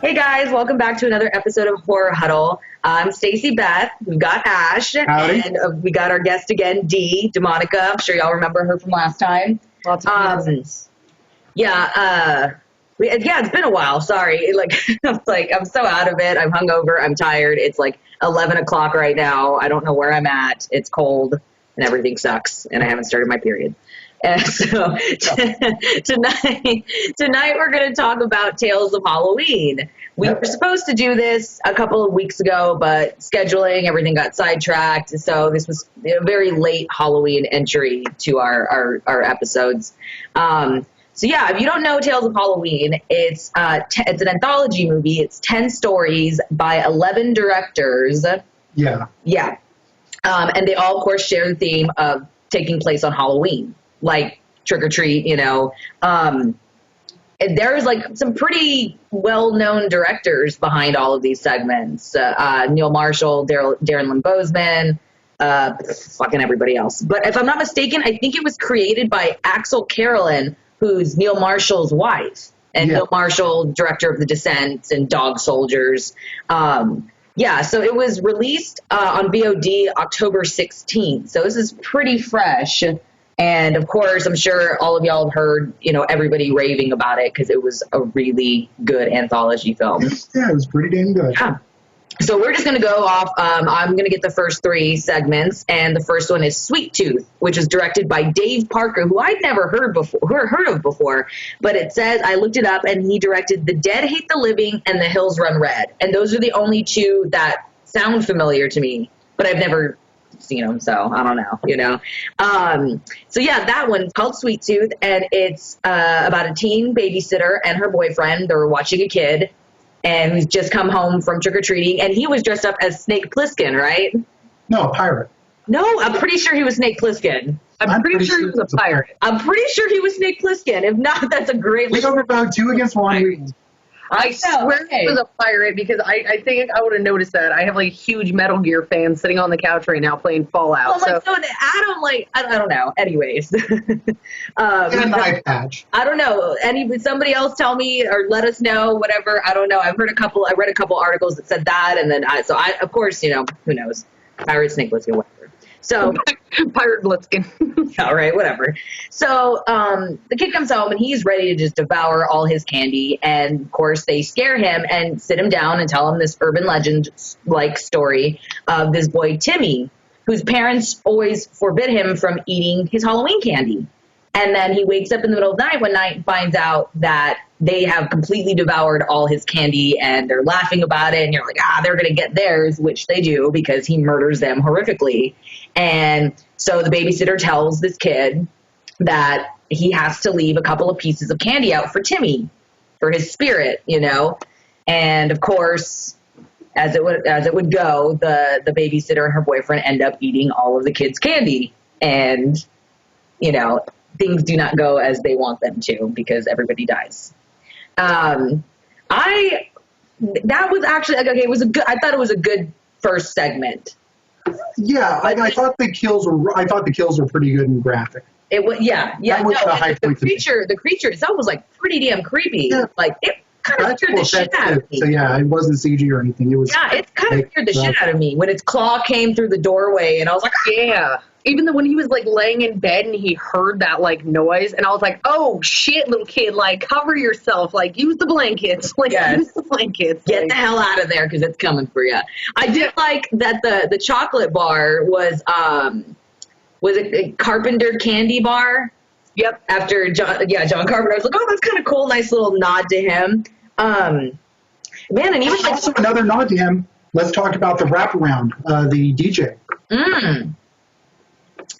Hey guys, welcome back to another episode of Horror Huddle. I'm Stacey-Beth. We've got Ash. Howdy. And we got our guest again, Demonika. I'm sure y'all remember her from last time. Lots of yeah, it's been a while. Sorry. I'm so out of it. I'm hungover. I'm tired. It's like 11 o'clock right now. I don't know where I'm at. It's cold and everything sucks. And I haven't started my period. And so tonight we're going to talk about Tales of Halloween. We were supposed to do this a couple of weeks ago, but scheduling, everything got sidetracked. So this was a very late Halloween entry to our episodes. So yeah, if you don't know Tales of Halloween, it's an anthology movie. It's 10 stories by 11 directors. Yeah. Yeah. And they all, of course, share the theme of taking place on Halloween. Like Trick or Treat, there's like some pretty well-known directors behind all of these segments. Neil Marshall, Darren Lynn Bousman, fucking everybody else. But if I'm not mistaken, I think it was created by Axel Carolyn, who's Neil Marshall's wife. And Neil Marshall, director of The Descent and Dog Soldiers. So it was released on VOD October 16th. So this is pretty fresh. And of course, I'm sure all of y'all have heard, everybody raving about it because it was a really good anthology film. Yeah, it was pretty damn good. Yeah. So we're just going to go off. I'm going to get the first three segments. And the first one is Sweet Tooth, which is directed by Dave Parker, who I'd never heard of before. But it says, I looked it up, and he directed The Dead Hate the Living and The Hills Run Red. And those are the only two that sound familiar to me, but I've never seen them, so I don't know, So yeah, that one's called Sweet Tooth, and it's about a teen babysitter and her boyfriend. They're watching a kid, and he's just come home from trick-or-treating, and he was dressed up as Snake Plissken, right? No, a pirate. No, I'm pretty sure he was Snake Plissken. I'm pretty sure he was a pirate. I'm pretty sure he was Snake Plissken. If not, that's a great... We don't about 2 against 1. I swear he was a pirate because I think I would have noticed that. I have like a huge Metal Gear fan sitting on the couch right now playing Fallout. Well, I don't know. Anyways. And an eye patch. I don't know. Somebody else tell me or let us know, whatever. I don't know. I read a couple articles that said that. And then of course, who knows? Pirate, Snake, Plissken, whatever. So Pirate Blitzkin. all right, whatever. So the kid comes home and he's ready to just devour all his candy. And of course they scare him and sit him down and tell him this urban legend like story of this boy, Timmy, whose parents always forbid him from eating his Halloween candy. And then he wakes up in the middle of the night one night and finds out that they have completely devoured all his candy and they're laughing about it. And you're like, they're going to get theirs, which they do because he murders them horrifically. And so the babysitter tells this kid that he has to leave a couple of pieces of candy out for Timmy, for his spirit, And of course, as it would go, the babysitter and her boyfriend end up eating all of the kids' candy. And, things do not go as they want them to because everybody dies. That was actually okay. It was I thought it was a good first segment. Yeah, I thought the kills were pretty good and graphic. It was yeah. That was the high point. The creature itself was like pretty damn creepy. Yeah. Like it kind of scared the shit out of me. So yeah, it wasn't CG or anything. It was it kind of scared the shit out of me when its claw came through the doorway, and I was like, yeah. Even when he was like laying in bed and he heard that like noise, and I was like, "Oh shit, little kid! Like cover yourself! Like use the blankets! Like use the blankets! Get the hell out of there because it's coming for you." I did like that the chocolate bar was a Carpenter candy bar. Yep. After John Carpenter, I was like, "Oh, that's kind of cool. Nice little nod to him." Man, and even also another nod to him. Let's talk about the wraparound, the DJ.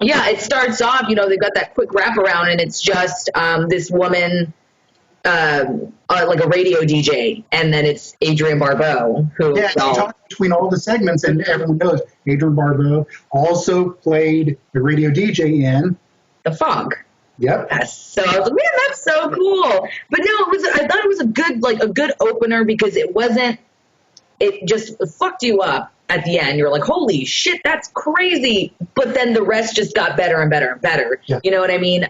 Yeah, it starts off, they've got that quick wraparound, and it's just this woman, like a radio DJ, and then it's Adrienne Barbeau. Who she talks between all the segments, and everyone knows Adrienne Barbeau also played the radio DJ in The Fog. Yep. Yes. So I was like, man, that's so cool. But no, I thought it was a good opener because it just fucked you up at the end. You're like, holy shit, that's crazy. But then the rest just got better and better and better. Yeah. You know what I mean?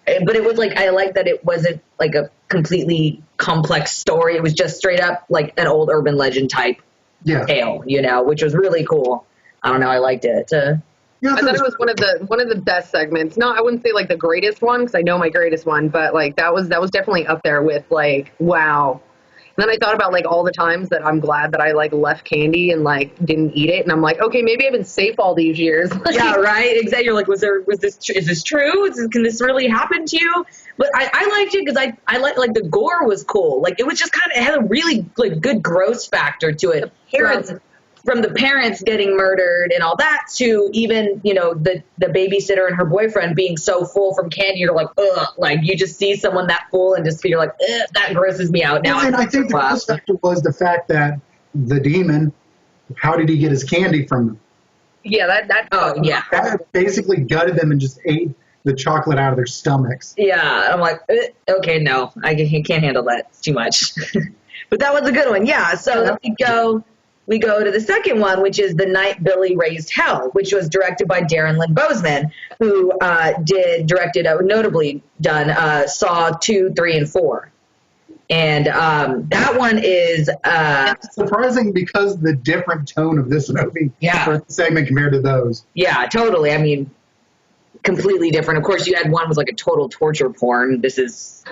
But it was like, I like that it wasn't like a completely complex story. It was just straight up like an old urban legend type tale, you know, which was really cool. I don't know. I liked it. I thought it was one of the best segments. No, I wouldn't say like the greatest one because I know my greatest one, but like that was definitely up there with like wow. And then I thought about like all the times that I'm glad that I like left candy and like didn't eat it, and I'm like, okay, maybe I've been safe all these years. Yeah, right. Exactly. You're like, is this true? Can this really happen to you? But I liked it because I like the gore was cool. Like it was just kind of, it had a really like good gross factor to it. From the parents getting murdered and all that to even, you know, the babysitter and her boyfriend being so full from candy, you're like, ugh, like you just see someone that full and just you're like, ugh, that grosses me out. Now, and I think the gross factor was the fact that the demon, how did he get his candy from them? Yeah, That basically gutted them and just ate the chocolate out of their stomachs. Yeah, I'm like, okay, no, I can't handle that. It's too much. But that was a good one. Yeah, so we go to the second one, which is The Night Billy Raised Hell, which was directed by Darren Lynn Bousman, who notably done Saw 2, 3, and 4. And that one is... it's surprising because the different tone of this movie for the segment compared to those. Yeah, totally. I mean, completely different. Of course, you had one was like a total torture porn. This is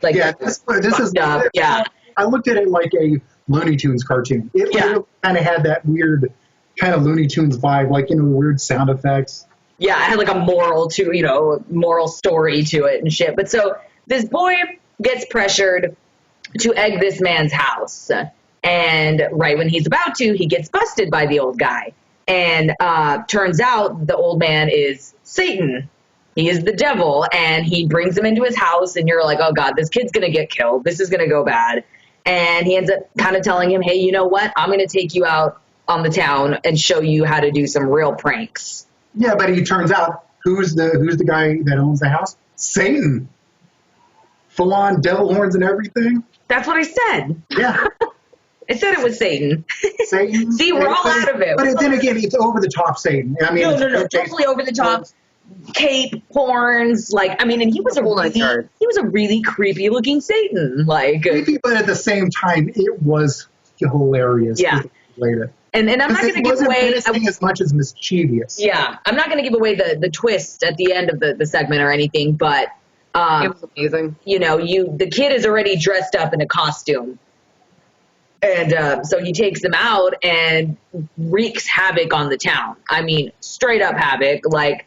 like... Yeah, this is... Up. Yeah. I looked at it like a Looney Tunes cartoon. It kind of had that weird kind of Looney Tunes vibe, like, you know, weird sound effects. Yeah, it had like a moral story to it and shit. But so this boy gets pressured to egg this man's house. And right when he's about to, he gets busted by the old guy. And turns out the old man is Satan. He is the devil. And he brings him into his house. And you're like, oh, God, this kid's going to get killed. This is going to go bad. And he ends up kind of telling him, hey, you know what? I'm going to take you out on the town and show you how to do some real pranks. Yeah, but he turns out, who's the guy that owns the house? Satan. Full on devil horns and everything. That's what I said. Yeah. I said it was Satan. Satan. See, we're all out of it. But then again, it's over the top Satan. I mean, no, totally over the top. Cape, horns, like, I mean, and he was a really creepy looking Satan, like creepy, but at the same time, it was hilarious. Yeah, and I'm not going to give away as much as mischievous. Yeah, I'm not going to give away the twist at the end of the segment or anything, but it was amazing. You know, the kid is already dressed up in a costume, and so he takes them out and wreaks havoc on the town. I mean, straight up havoc, like.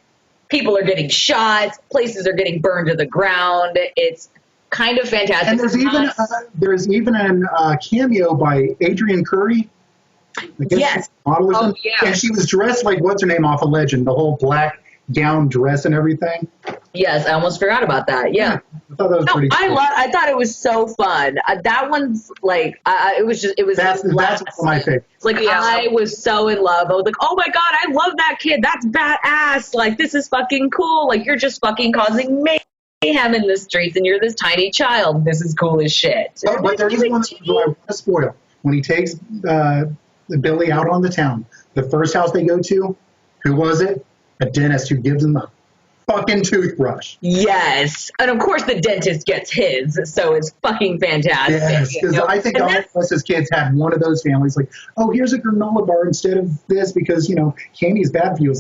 People are getting shot. Places are getting burned to the ground. It's kind of fantastic. And there's even a cameo by Adrienne Curry. Yes. And she was dressed like what's her name off of Legend, the whole black gown dress and everything. Yes, I almost forgot about that. Yeah. I thought that was pretty cool. I thought it was so fun. That one's like, that's my favorite. Like, I was so in love. I was like, oh my God, I love that kid. That's badass. Like, this is fucking cool. Like, you're just fucking causing mayhem in the streets and you're this tiny child. This is cool as shit. But there is one that I want to spoil. When he takes Billy out on the town, the first house they go to, who was it? A dentist who gives him a fucking toothbrush. Yes. And of course the dentist gets his, so it's fucking fantastic. Yes, because I think all of us as kids had one of those families, like, oh, here's a granola bar instead of this because, you know, candy is bad for you.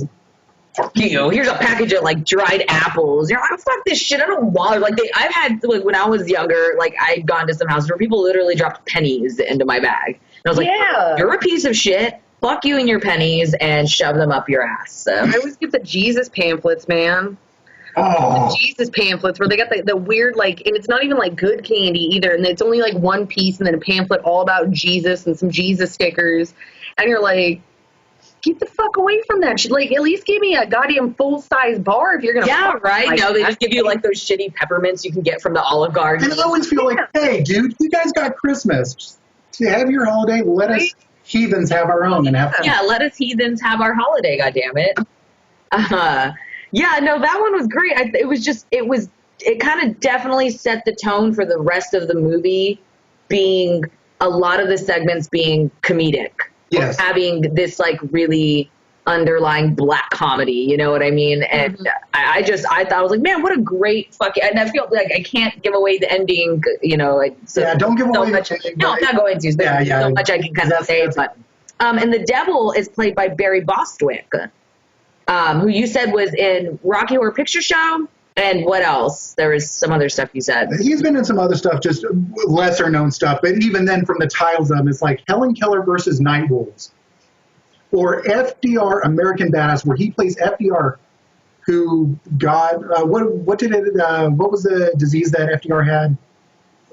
Fuck you. Here's a package of like dried apples. You're like, fuck this shit. I don't want it. Like I've had like when I was younger, like I'd gone to some houses where people literally dropped pennies into my bag. And I was like, you're a piece of shit. Fuck you and your pennies and shove them up your ass. So. I always get the Jesus pamphlets, man. Oh. The Jesus pamphlets where they got the weird, like, and it's not even like good candy either. And it's only like one piece and then a pamphlet all about Jesus and some Jesus stickers. And you're like, get the fuck away from that shit. Like, at least give me a goddamn full-size bar if you're going to... Yeah, right? Like, no, they just give you, like, those shitty peppermints you can get from the Olive Garden. And I always feel like, hey, dude, you guys got Christmas. Just have your holiday. Let us heathens have our own. And have yeah, let us heathens have our holiday, goddammit. Yeah, no, that one was great. It kind of definitely set the tone for the rest of the movie being, a lot of the segments being comedic. Yes. Having this, like, really underlying black comedy, you know what I mean? And I thought, I was like, man, what a great fucking, and I feel like I can't give away the ending, you know. Don't give away much. the ending. No, I'm not going to. There's so much I can kind of say, but and the devil is played by Barry Bostwick, who you said was in Rocky Horror Picture Show, and what else? There was some other stuff you said. He's been in some other stuff, just lesser known stuff, but even then from the titles of them, it's like Helen Keller versus Night Wolves. Or FDR, American Badass, where he plays FDR, who got what was the disease that FDR had?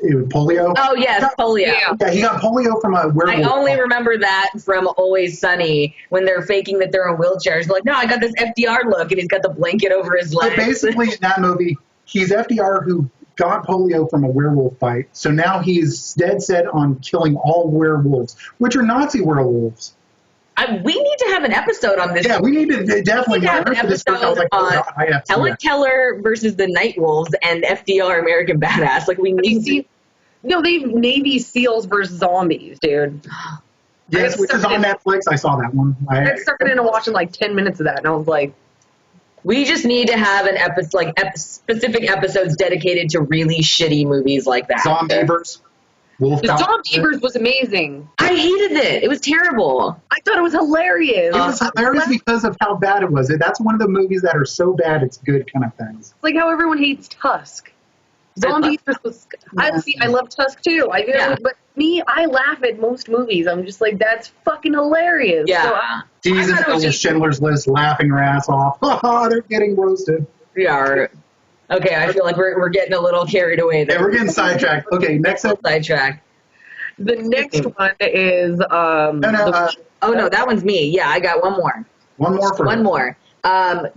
It was polio. Oh yes, polio. Yeah, he got polio from a werewolf. I only remember that from Always Sunny when they're faking that they're in wheelchairs. They're like, no, I got this FDR look, and he's got the blanket over his legs. So basically, in that movie, he's FDR who got polio from a werewolf fight. So now he's dead set on killing all werewolves, which are Nazi werewolves. We need to have an episode on this. Yeah, we need to definitely have an episode on Helen Keller versus the Night Wolves and FDR American Badass. Like, we need to. No, they have Navy SEALs versus zombies, dude. Yes, which is on Netflix. I saw that one. I started into watching like 10 minutes of that, and I was like, we just need to have an episode, like specific episodes dedicated to really shitty movies like that. Zombievers. Zombievers was amazing. I hated it. It was terrible. I thought it was hilarious. It was hilarious because of how bad it was. That's one of the movies that are so bad it's good kind of things. It's like how everyone hates Tusk. Zombievers was. I love Tusk too. I do, but me, I laugh at most movies. I'm just like, that's fucking hilarious. Yeah. So Jesus, Schindler's List, laughing her ass off. They're getting roasted. We are. Okay, I feel like we're getting a little carried away there. Yeah, we're getting sidetracked. Okay, next up. Sidetracked. The next one is no, that one's me. Yeah, I got one more. One more.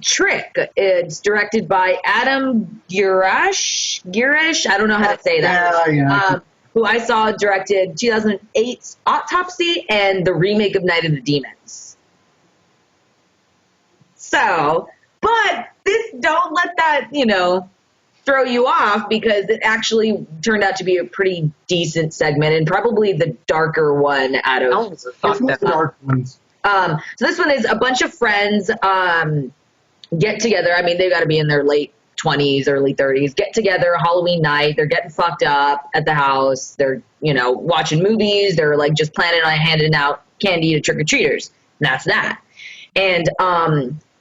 Trick. It's directed by Adam Girish. I don't know how to say that. Yeah. Who I saw directed 2008's Autopsy and the remake of Night of the Demons. So, but don't let that, throw you off, because it actually turned out to be a pretty decent segment and probably the darker one out of the dark ones. So this one is a bunch of friends get together. I mean, they've got to be in their late 20s, early 30s, get together Halloween night. They're getting fucked up at the house. They're, watching movies. They're like just planning on handing out candy to trick-or-treaters. And that's that. And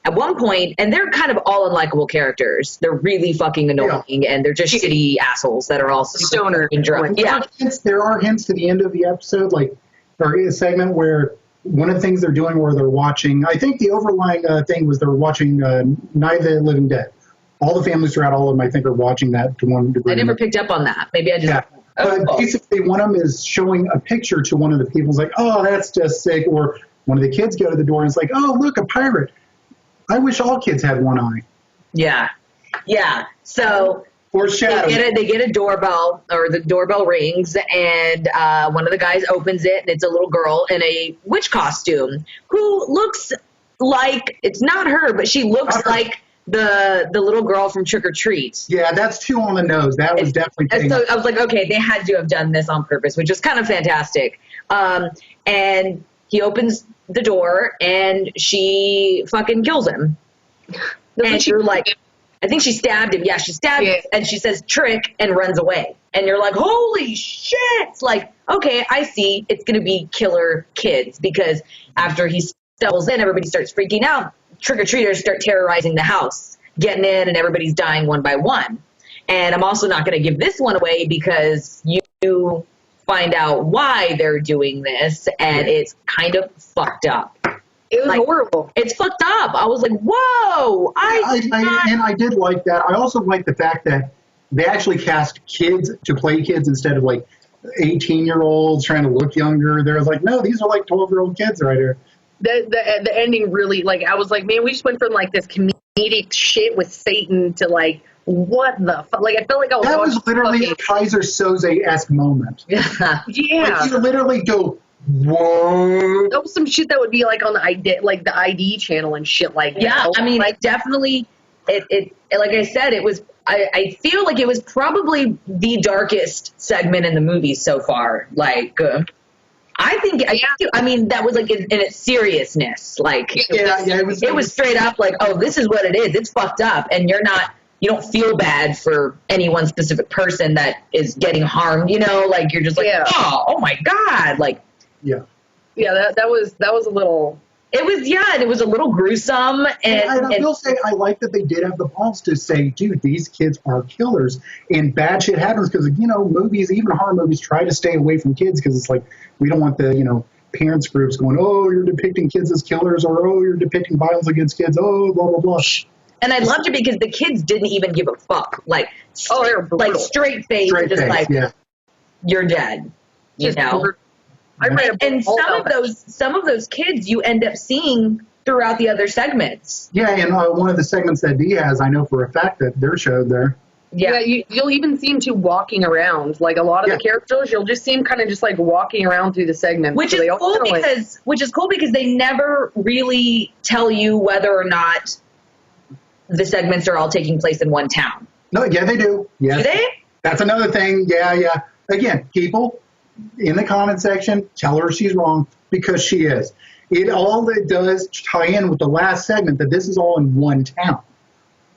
at one point, and they're kind of all unlikable characters. They're really fucking annoying, and they're just shitty assholes that are all stoner and drunk. Yeah. There are hints to the end of the episode, or a segment where one of the things they're doing where they're watching, I think the overlying thing was they're watching Night of the Living Dead. All the families throughout all of them, I think, are watching that to one degree. I never picked up on that. Maybe I just... Yeah. But basically, one of them is showing a picture to one of the people. It's like, oh, that's just sick. Or one of the kids go to the door and it's like, oh, look, a pirate. I wish all kids had one eye. Yeah. Yeah. So... Or shadow. They get a doorbell, or the doorbell rings, and one of the guys opens it, and it's a little girl in a witch costume who looks like, it's not her, but she looks like the little girl from Trick or Treat. Yeah, that's too on the nose. That was definitely. So I was like, okay, they had to have done this on purpose, which is kind of fantastic. And he opens the door, and she fucking kills him. And you're like, I think she stabbed him. Yeah, she stabbed him, and she says trick and runs away. And you're like, holy shit. It's like, okay, I see. It's going to be killer kids, because after he stumbles in, everybody starts freaking out. Trick-or-treaters start terrorizing the house, getting in, and everybody's dying one by one. And I'm also not going to give this one away, because you find out why they're doing this, and it's kind of fucked up. It was horrible. It's fucked up. I was like, whoa. I did like that. I also like the fact that they actually cast kids to play kids instead of 18-year-olds trying to look younger. They're like, no, these are 12-year-old kids right here. The ending really, I was like, man, we just went from this comedic shit with Satan to what the fuck? I felt like I was. That was literally a Kaiser Soze-esque moment. Yeah. You literally go, whoa. That was some shit that would be on the ID channel and shit like that. Yeah, I mean, definitely, it like I said, it was, I feel like it was probably the darkest segment in the movie so far. I mean, that was like in its seriousness. Like, it was straight up like, oh, this is what it is. It's fucked up. And you don't feel bad for any one specific person that is getting harmed, like you're just like, oh my God. Like, that was a little, it was a little gruesome. And I will say, I like that they did have the balls to say, dude, these kids are killers and bad shit happens because, movies, even horror movies, try to stay away from kids because it's like, we don't want the, parents groups going, oh, you're depicting kids as killers, or, oh, you're depicting violence against kids, oh, blah, blah, blah. And I loved it because the kids didn't even give a fuck. Like, they were brutal. Like straight face, you're dead. And some of those kids you end up seeing throughout the other segments. Yeah, and one of the segments that Dee has, I know for a fact that they're showed there. Yeah, you'll even see them too walking around. Like a lot of the characters, you'll just see them kind of just like walking around through the segment. Which is cool because they never really tell you whether or not the segments are all taking place in one town. No, yeah, they do. Yes. Do they? That's another thing. Yeah. Again, people in the comment section, tell her she's wrong because she is. It does tie in with the last segment that this is all in one town.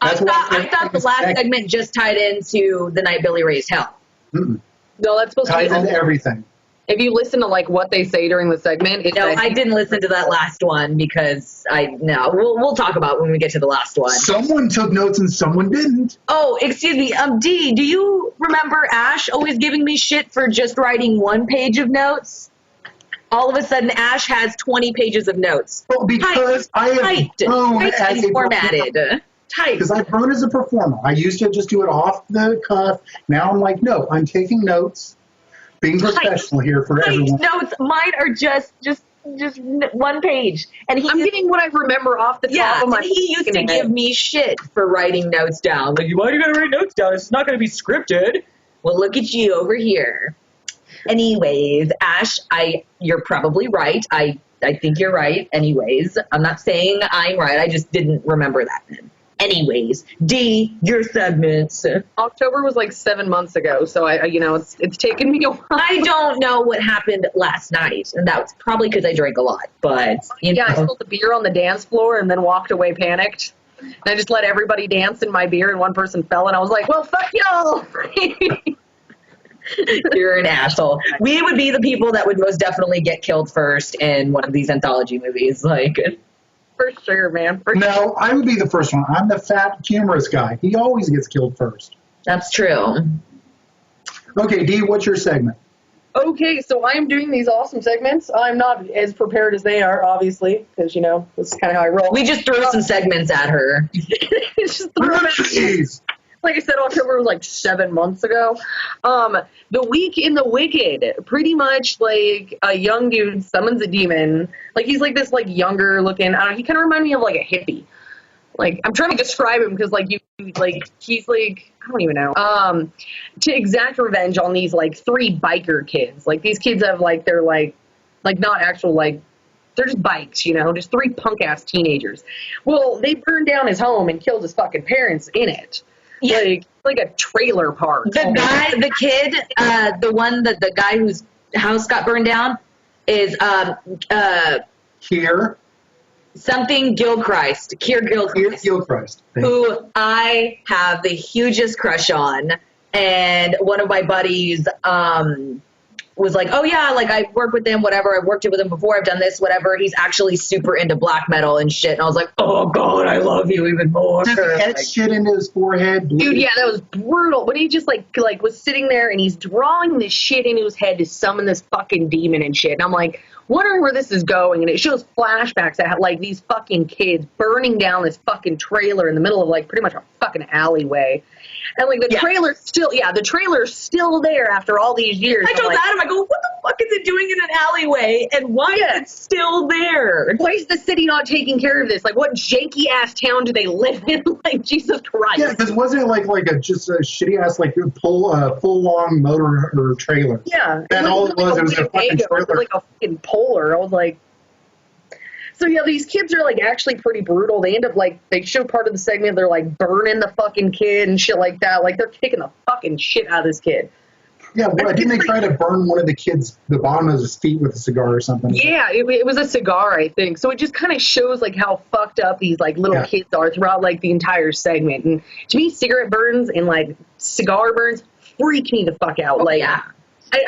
I thought the last segment just tied into the night Billy raised hell. Mm-mm. No, that's supposed ties to be into everything. If you listen to like what they say during the segment, I didn't listen to that last one because we'll talk about it when we get to the last one. Someone took notes and someone didn't. Oh, excuse me. Dee, do you remember Ash always giving me shit for just writing one page of notes? All of a sudden, Ash has 20 pages of notes. Well, because I have grown as a formatted. Because I've grown as a performer. I used to just do it off the cuff. Now I'm like, no, I'm taking notes. Being professional here for everyone. Notes. Mine are just one page. And I'm getting what I remember off the top of my. He used to give me shit for writing notes down. Like, why do you gotta write notes down? It's not gonna be scripted. Well, look at you over here. Anyways, Ash, you're probably right. I think you're right. Anyways, I'm not saying I'm right. I just didn't remember that then. Anyways, Dee, your segments. October was like 7 months ago, so it's taken me a while. I don't know what happened last night, and that was probably because I drank a lot. But I spilled the beer on the dance floor and then walked away panicked. And I just let everybody dance in my beer, and one person fell, and I was like, "Well, fuck y'all." You're an asshole. We would be the people that would most definitely get killed first in one of these anthology movies, like. For sure, man. No, I would be the first one. I'm the fat, humorous guy. He always gets killed first. That's true. Okay, Dee, what's your segment? Okay, so I'm doing these awesome segments. I'm not as prepared as they are, obviously, because, this is kind of how I roll. We just threw some segments at her. Just threw them at Like I said, October was like 7 months ago. The Week in the Wicked, pretty much like a young dude summons a demon. Like he's like this like younger looking. I don't know. He kind of reminded me of like a hippie. Like I'm trying to describe him because he's like I don't even know. To exact revenge on these like 3 biker kids. Like these kids have like they're like not actual like. They're just bikes, just 3 punk ass teenagers. Well, they burned down his home and killed his fucking parents in it. Yeah. Like a trailer park. The guy whose house got burned down is Keir Gilchrist, who I have the hugest crush on, and one of my buddies was like, oh yeah, like I work with him, whatever. I've worked with him before. I've done this, whatever. He's actually super into black metal and shit. And I was like, oh God, I love you even more. Just etched shit into his forehead. Dude, yeah, that was brutal. But he just like was sitting there and he's drawing this shit into his head to summon this fucking demon and shit. And I'm like, wondering where this is going. And it shows flashbacks at like these fucking kids burning down this fucking trailer in the middle of like pretty much a fucking alleyway. And like the trailer's still there after all these years. I told Adam, I go, what the fuck is it doing in an alleyway? And why is it still there? Why is the city not taking care of this? Like what janky ass town do they live in? Like Jesus Christ. Yeah, because wasn't it like just a shitty ass like pull long motor or trailer? Yeah. And all it was a fucking trailer. Like a fucking Polar. I was like, so yeah, these kids are like actually pretty brutal. They end up like they show part of the segment. They're like burning the fucking kid and shit like that. Like they're kicking the fucking shit out of this kid. Yeah, well, didn't they try to burn one of the kids, the bottom of his feet with a cigar or something? Yeah, it was a cigar, I think. So it just kind of shows like how fucked up these like little kids are throughout like the entire segment. And to me, cigarette burns and like cigar burns freak me the fuck out. Like, I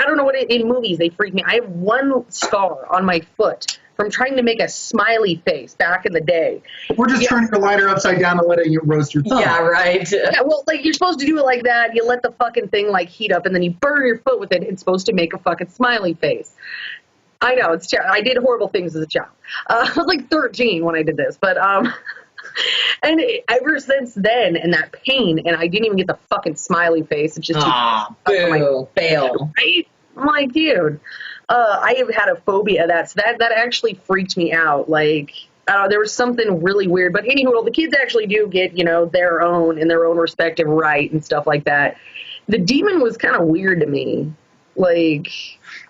don't know what in movies they freak me. I have one scar on my foot from trying to make a smiley face back in the day. We're just turning your lighter upside down and letting you roast your tongue. Yeah, right. Yeah, well, like you're supposed to do it like that. You let the fucking thing like heat up, and then you burn your foot with it. It's supposed to make a fucking smiley face. I know it's. I did horrible things as a child. I was like 13 when I did this, but and ever since then, and that pain, and I didn't even get the fucking smiley face. It's just fail. Right? I'm like, dude, I have had a phobia of that. So that actually freaked me out. Like, there was something really weird. But anywho, the kids actually do get, their own in their own respective right and stuff like that. The demon was kind of weird to me. Like,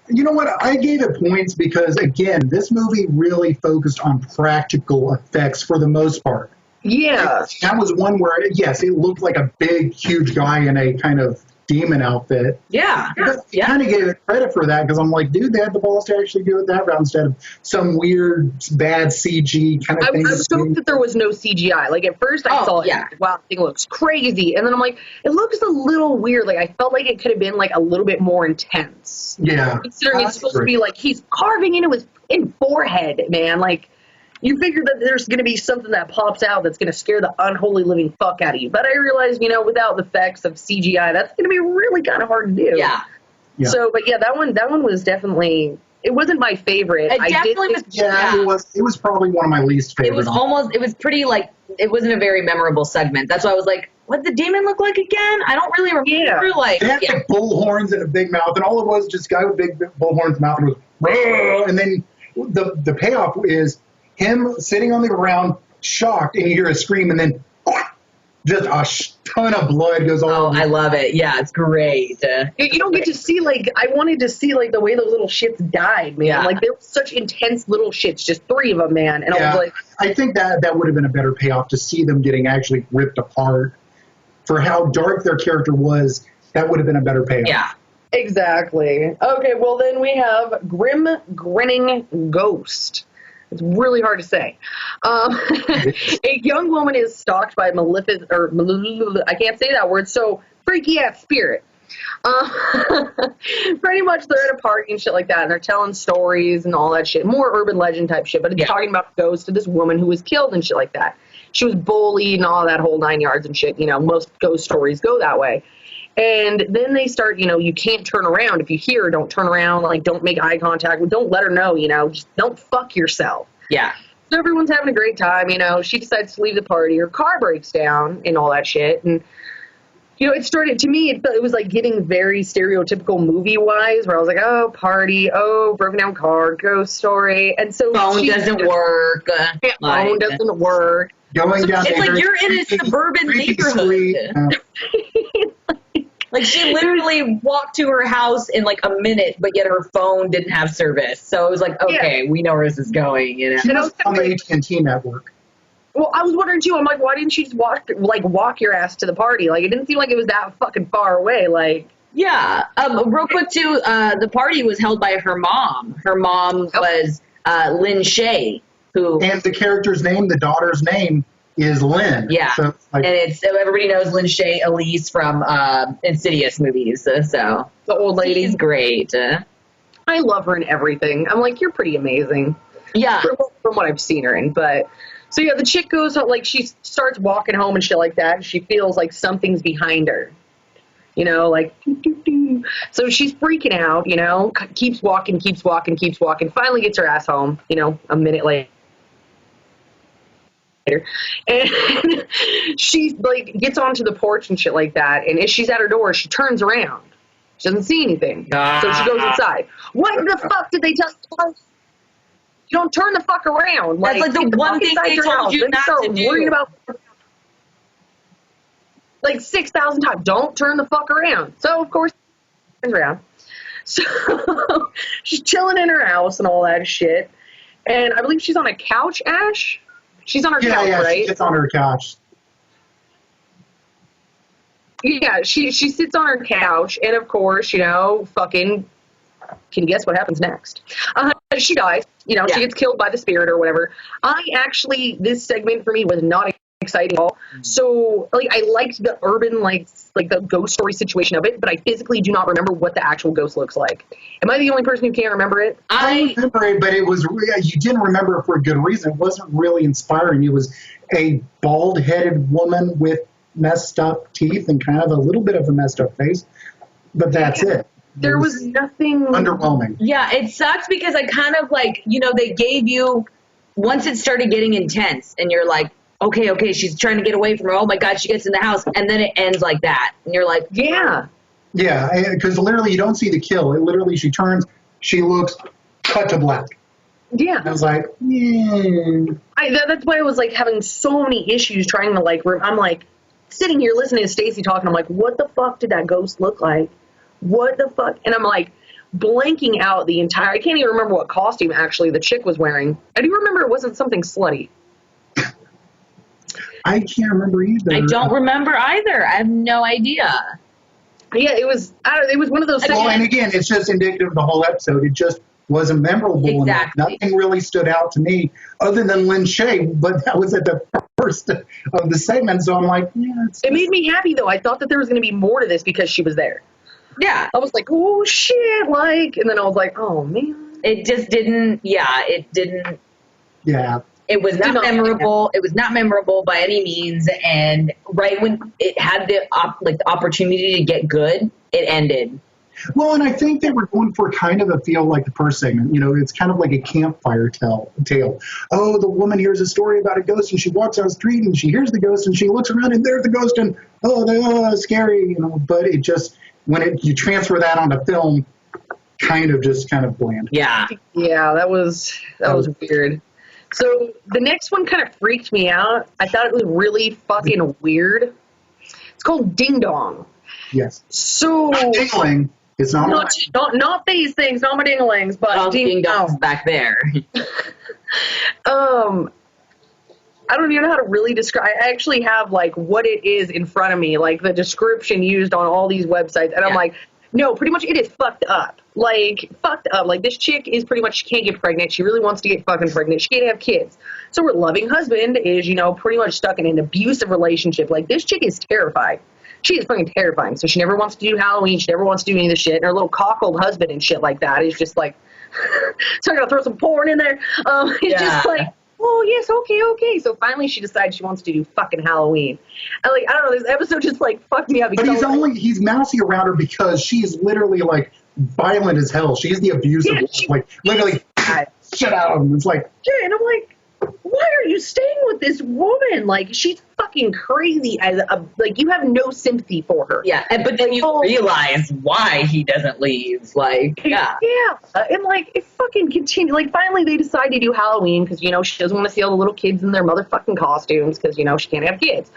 you know what? I gave it points because, again, this movie really focused on practical effects for the most part. Yeah. That was one where, yes, it looked like a big, huge guy in a kind of demon outfit. Yeah. I kind of gave it credit for that because I'm like, dude, they had the balls to actually do it that route instead of some weird, bad CG kind of thing. I was shocked that there was no CGI. Like, at first I saw it, wow, the thing looks crazy. And then I'm like, it looks a little weird. Like, I felt like it could have been, like, a little bit more intense. Yeah. Considering it's supposed to be, like, he's carving into his forehead, man. Like, you figure that there's going to be something that pops out that's going to scare the unholy living fuck out of you. But I realized, without the effects of CGI, that's going to be really kind of hard to do. Yeah. So, but yeah, that one was definitely, it wasn't my favorite. It was probably one of my least favorites. It was pretty, like, it wasn't a very memorable segment. That's why I was like, what did the demon look like again? I don't really remember. Yeah. Like, they had like bull horns and a big mouth, and all it was just a guy with big bull horns mouth, and it was, and then the payoff is him sitting on the ground, shocked, and you hear a scream, and then just a ton of blood goes all over. I love it. Yeah, it's great. You don't get to see, like, I wanted to see, like, the way those little shits died, man. Yeah. Like, they were such intense little shits, just 3 of them, man. And I was like, I think that would have been a better payoff to see them getting actually ripped apart. For how dark their character was, that would have been a better payoff. Yeah. Exactly. Okay, well, then we have Grim Grinning Ghost. It's really hard to say. A young woman is stalked by I can't say that word, so freaky ass spirit. Pretty much they're at a party and shit like that, and they're telling stories and all that shit. More urban legend type shit, but it's talking about the ghost of this woman who was killed and shit like that. She was bullied and all that whole 9 yards and shit. Most ghost stories go that way. And then they start, you can't turn around. If you hear her, don't turn around. Like, don't make eye contact. Don't let her know, just don't fuck yourself. Yeah. So everyone's having a great time, She decides to leave the party. Her car breaks down and all that shit. And, it started, to me, it was like getting very stereotypical movie-wise, where I was like, oh, party, oh, broken down car, ghost story. And so phone doesn't work. Phone doesn't work. Going down it's like you're in a suburban neighborhood. Like, she literally walked to her house in like a minute, but yet her phone didn't have service. So it was like, okay, we know where this is going. She was on the AT&T network. Well, I was wondering too. I'm like, why didn't she just walk your ass to the party? Like, it didn't seem like it was that fucking far away. Like, yeah. Real quick too, the party was held by her mom. Her mom was Lynn Shay, and the character's name, the daughter's name, is Lynn. Yeah. So, and everybody knows Lynn Shay Elise from Insidious movies. So the old lady. She's great. I love her in everything. I'm like, you're pretty amazing. Yeah. From what I've seen her in. But so yeah, the chick goes like, she starts walking home and shit like that. And she feels like something's behind her. Like, so she's freaking out, keeps walking, finally gets her ass home, a minute later. And she like gets onto the porch and shit like that, and as she's at her door, she turns around. She doesn't see anything. So she goes inside. What the fuck did they tell you? You don't turn the fuck around. That's like the one thing they told you not to do. Worrying about like 6,000 times. Don't turn the fuck around. So of course she turns around. So she's chilling in her house and all that shit. And I believe she's on a couch, Ash. She's on her couch, right? She gets on her couch. Yeah, she sits on her couch, and of course, fucking, can you guess what happens next? She dies. She gets killed by the spirit or whatever. This segment for me was not exciting at all. So, I liked the urban, the ghost story situation of it, but I physically do not remember what the actual ghost looks like. Am I the only person who can't remember it? I remember it, but you didn't remember it for a good reason. It wasn't really inspiring. It was a bald-headed woman with messed up teeth and kind of a little bit of a messed up face, but that's it. There was nothing underwhelming. Yeah, it sucks because I kind of they gave you, once it started getting intense and you're like, okay, she's trying to get away from her. Oh my God, she gets in the house. And then it ends like that. And you're like, yeah. Yeah, because literally you don't see the kill. It literally, she turns, she looks, cut to black. Yeah. I was like, yeah. That's why I was having so many issues trying to I'm sitting here listening to Stacey talking. I'm like, what the fuck did that ghost look like? What the fuck? And I'm blanking out the entire, I can't even remember what costume actually the chick was wearing. I do remember it wasn't something slutty. I can't remember either. I don't remember either. I have no idea. Yeah, it was one of those things. Well, and again, it's just indicative of the whole episode. It just wasn't memorable enough. Nothing really stood out to me other than Lynn Shay, but that was at the first of the segment, so I'm like, yeah. It made me happy, though. I thought that there was going to be more to this because she was there. Yeah. I was like, oh, shit, and then I was like, oh, man. It just didn't, it didn't. Yeah. It was not memorable. It was not memorable by any means, and right when it had the opportunity to get good, it ended. Well, and I think they were going for kind of a feel like the first segment. It's kind of like a campfire tale. Oh, the woman hears a story about a ghost, and she walks down the street, and she hears the ghost, and she looks around, and there's the ghost, and scary, But it just, when you transfer that onto film, kind of bland. Yeah. Yeah, that was weird. So the next one kind of freaked me out. I thought it was really fucking weird. It's called Ding Dong. Yes. So Dingling. It's not these things, not my dinglings, but Ding Dong's back there. I don't even know how to really describe. I actually have what it is in front of me, the description used on all these websites, and I'm like, no, pretty much it is fucked up. Fucked up. This chick is pretty much, she can't get pregnant. She really wants to get fucking pregnant. She can't have kids. So her loving husband is, pretty much stuck in an abusive relationship. This chick is terrified. She is fucking terrifying. So she never wants to do Halloween. She never wants to do any of this shit. And her little cockled husband and shit like that is just so I gotta throw some porn in there. It's just oh, yes, okay. So finally she decides she wants to do fucking Halloween. And I don't know, this episode just fucked me up. But he's mousy around her because she's literally violent as hell. She's the abusive one. Literally shut out of him. It's and I'm like, why are you staying with this woman? She's fucking crazy. You have no sympathy for her. Yeah, but then you realize why he doesn't leave. Yeah. And it fucking continued. Finally they decide to do Halloween because, she doesn't want to see all the little kids in their motherfucking costumes because, she can't have kids.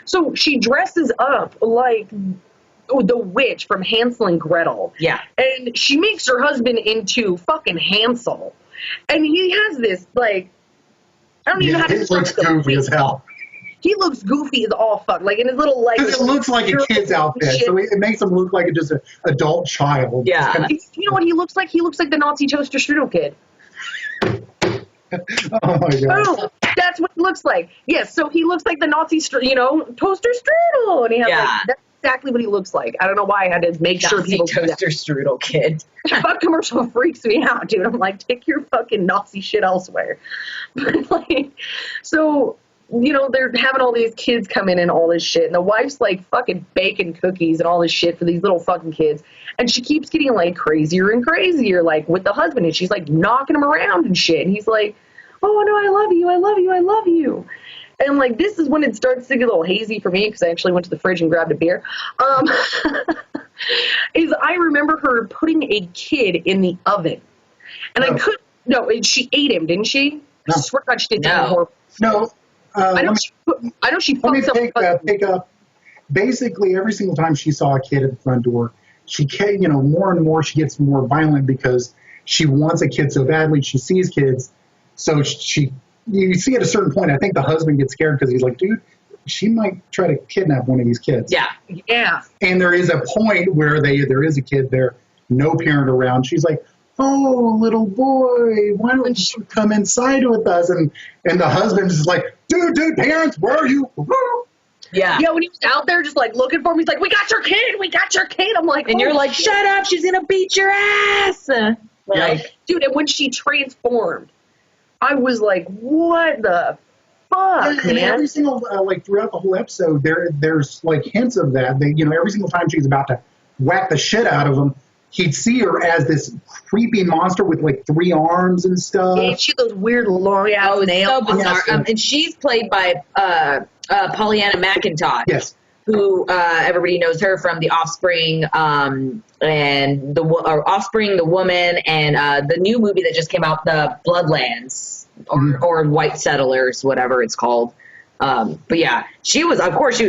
So she dresses up like the witch from Hansel and Gretel. Yeah. And she makes her husband into fucking Hansel. And he has this, I don't even know how to describe it. He looks goofy as hell. He looks goofy as all fuck. In his little it looks like a kid's outfit, so it makes him look like just an adult child. Yeah. You know what he looks like? He looks like the Nazi toaster strudel kid. Oh my god. Oh, that's what he looks like. Yes, so he looks like the Nazi toaster strudel, and he has that's exactly what he looks like. I don't know why I had to make sure people toaster strudel kid. Fuck commercial freaks me out, dude. I'm like, take your fucking Nazi shit elsewhere. But so they're having all these kids come in and all this shit, and the wife's fucking baking cookies and all this shit for these little fucking kids, and she keeps getting crazier and crazier with the husband, and she's knocking him around and shit, and he's like, oh no, I love you, I love you, I love you. And this is when it starts to get a little hazy for me because I actually went to the fridge and grabbed a beer. Is I remember her putting a kid in the oven, and she ate him, didn't she? No. I swear to God, she did horrible. No. I know she fucked up. Pick up. Basically, every single time she saw a kid at the front door, she more and more she gets more violent because she wants a kid so badly. She sees kids, so you see at a certain point, I think the husband gets scared because he's like, dude, she might try to kidnap one of these kids. Yeah. Yeah. And there is a point where there is a kid there, no parent around. She's like, "Oh, little boy, why don't you come inside with us?" And the husband's just like, dude, parents, where are you? Yeah. Yeah, when he was out there just like looking for me, he's like, "We got your kid, we got your kid." I'm like, And you're like, shit. shut up, she's gonna beat your ass. Like, Dude, and when she transformed, I was like, what the fuck, And man? every single, like throughout the whole episode, there's like hints of that. They, every single time she's about to whack the shit out of him, he'd see her as this creepy monster with like 3 arms and stuff. Yeah, she had those weird long ass oh, it's nails. so bizarre. Yes. And she's played by Pollyanna McIntosh. Yes. Who everybody knows her from The Offspring, and the Offspring, The Woman, and the new movie that just came out, The Bloodlands, or White Settlers, whatever it's called. But yeah, she was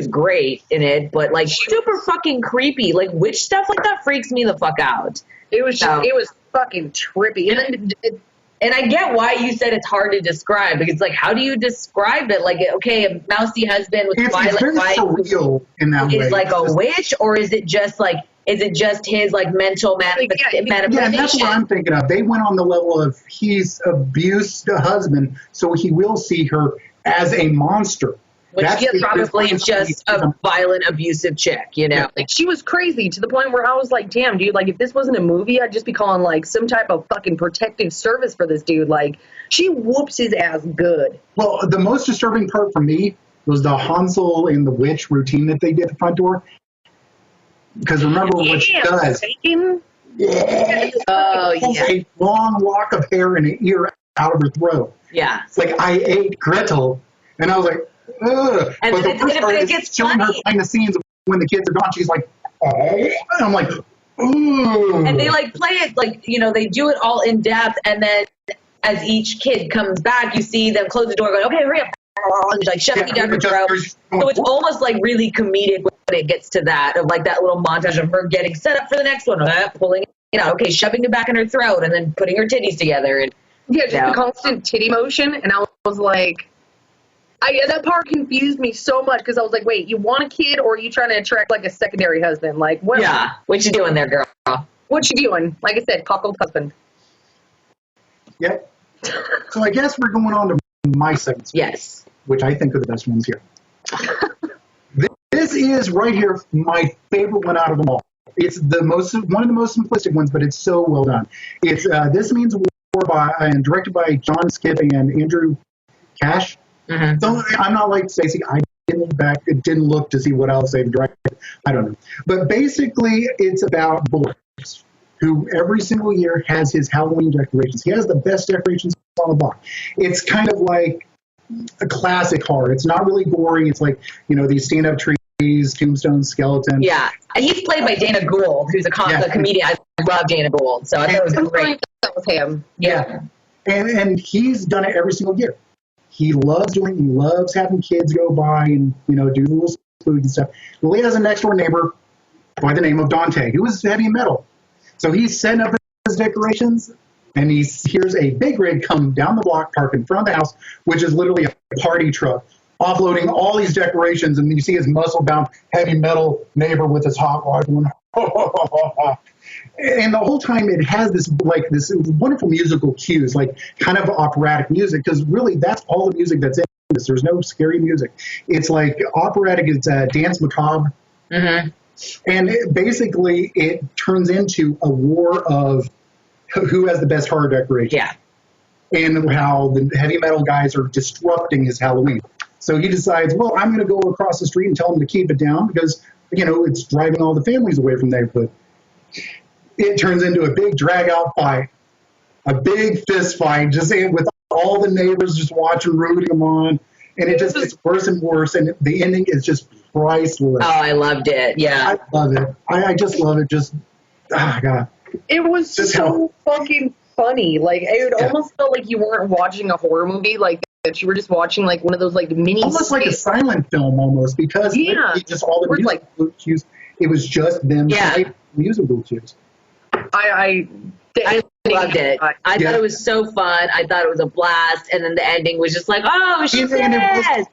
great in it, but like super fucking creepy. Like witch stuff like that freaks me the fuck out. It was fucking trippy. And then And I get why you said it's hard to describe, because like, how do you describe it? Like, okay, a mousy husband with It's violet very eyes surreal in that way. is like a witch, or is it just his like mental manifestation? Yeah, and that's what I'm thinking of. They went on the level of he's abused the husband, so he will see her as a monster. Which That's is probably difference. just a violent, abusive chick, you know? Yeah. like she was crazy to the point where I was like, damn, dude, like if this wasn't a movie, I'd just be calling like some type of fucking protective service for this dude. Like she whoops his ass good. Well, the most disturbing part for me was the Hansel and the witch routine that they did at the front door. Because remember what she does. Bacon? Oh, Pulls yeah. a long lock of hair and an ear out of her throat. Yeah. It's like, I ate Gretel. And I was like, ugh. And But the it- worst it- part it is gets showing her funny. behind the scenes when the kids are gone. She's like, oh. And I'm like, ooh. And they like play it like, they do it all in depth, and then as each kid comes back, you see them close the door going, okay, hurry up, and like shoving you down your throat. So it's almost like really comedic when it gets to that, of like that little montage of her getting set up for the next one, pulling it out, okay, shoving it back in her throat, and then putting her titties together. And Yeah, just the constant titty motion. And I was like, that part confused me so much because I was like, wait, you want a kid or are you trying to attract like a secondary husband? Like, what? yeah, what you doing there, girl? What you doing? Like I said, cockled husband. Yep. So I guess we're going on to my segments, Yes. which I think are the best ones here. This is right here my favorite one out of them all. It's one of the most simplistic ones, but it's so well done. It's This Means War and directed by John Skip and Andrew Cash. Mm-hmm. So I'm not like Stacey. I didn't look to see what else they've directed. I don't know. But basically, it's about Boris, who every single year has his Halloween decorations. He has the best decorations on the block. It's kind of like a classic horror. It's not really gory. It's like, these stand-up trees, tombstones, skeletons. Yeah. And he's played by Dana Gould, who's a comedian. I love Dana Gould, so I thought it was great. That was him. Yeah. And he's done it every single year. He loves having kids go by and, do little food and stuff. Well, he has a next door neighbor by the name of Dante, who is heavy metal. So he's setting up his decorations, and he hears a big rig come down the block, park in front of the house, which is literally a party truck, offloading all these decorations. And then you see his muscle-bound heavy metal neighbor with his hot rod going, and the whole time it has this wonderful musical cues, like kind of operatic music, because really that's all the music that's in this. There's no scary music. It's like operatic. It's dance macabre. Mm-hmm. And basically it turns into a war of who has the best horror decoration. Yeah. And how the heavy metal guys are disrupting his Halloween. So he decides, well, I'm going to go across the street and tell them to keep it down because, it's driving all the families away from the neighborhood. It turns into a big drag-out fight, a big fist fight, just with all the neighbors just watching, rooting them on. And it just gets worse and worse, and the ending is just priceless. Oh, I loved it. Yeah. I love it. I just love it. Just, God. It was Just so fucking funny. Like, it almost felt like you weren't watching a horror movie, like that you were just watching like one of those like mini. Almost like a silent film, almost, because literally just all the We're musical cues. It was just them Yeah. playing musical cues. I loved it. I thought it was so fun. I thought it was a blast. And then the ending was just like, oh, she's dead.